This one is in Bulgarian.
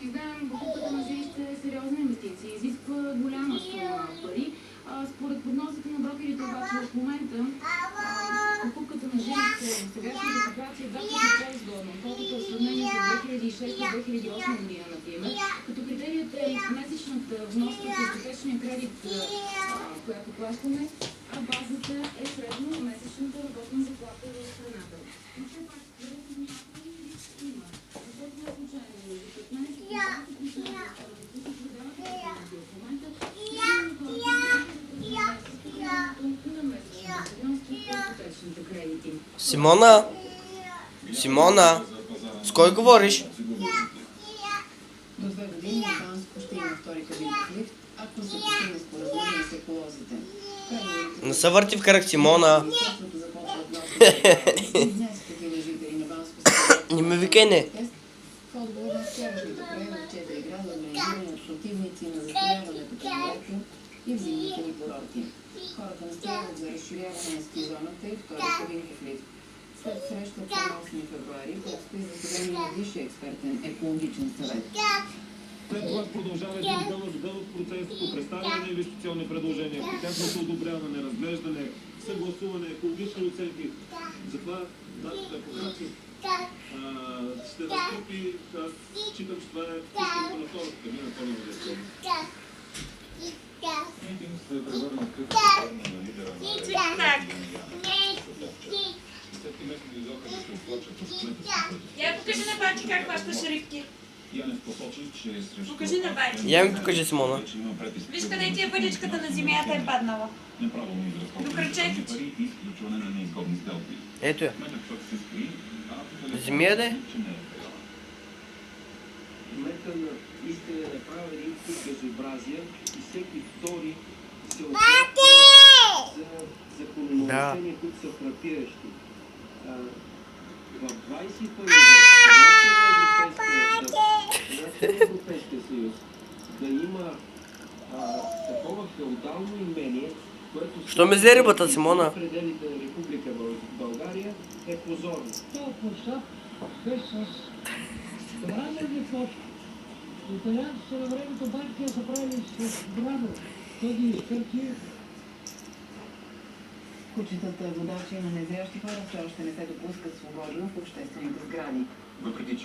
всички знаем, покупката на жилище е сериозна инвестиция. Изисква голяма сума пари. Според прогнозите на брокерите обаче в момента покупката на жилище в сегашната ситуация е два пъти по-изгодна, колкото в сравнение с 2006-2008 година, например. Като критерият е месечната вноска с ипотечния кредит, която плащаме, а базата е средно месечната работна заплата в страната. Но все пак, има. Защото не е случайно между 15 и 20% които продават в момента Симона! Симона! С кой говориш? До 2 години Банско ще има втори кабинов лифт, ако се постигне споразумение с еколозите. Не се върти в кръг, Симона! Не ме викай, не! В отговор на вчерашните прояви в 4 града, организирани от противници на застрояването по морето и в зимните ни курорти. Хората настояват за разширяване на ски зоната и втори кабинов лифт. След среща на 8 февруари предстои заседание на Висшия експертен екологичен съвет. След това продължава един дълъг процес по представяне на инвестиционни предложения, по тяхното одобряване, разглеждане, съгласуване, екологични оценки. Затова нашата адвокация ще настъпи, аз считам, че това е пускането на втората кабина, пълна инвестиция. Я покажи на бати как хваща шрифти. Покажи на бати. Я ми покажи, Симона. Виж къде ти е въдичката на земята е паднала. До кръчето ти. Ето я. Земя да е? Кмета на Искрене направи един куп безобразия и всеки втори се отнася за закононарушения, които са фрапиращи. В 21 век Европейския съюз да има такова феодално имение, което Що ме взе рибата, Симона? пределите на Република България е позорно. Това площад беше с градени площи. Италианците на времето Банкия са правили с градо. Той ги изкърти. Кучетата, водачи на незрящи хора все още не се допускат свободно в обществените сгради. Въпреки че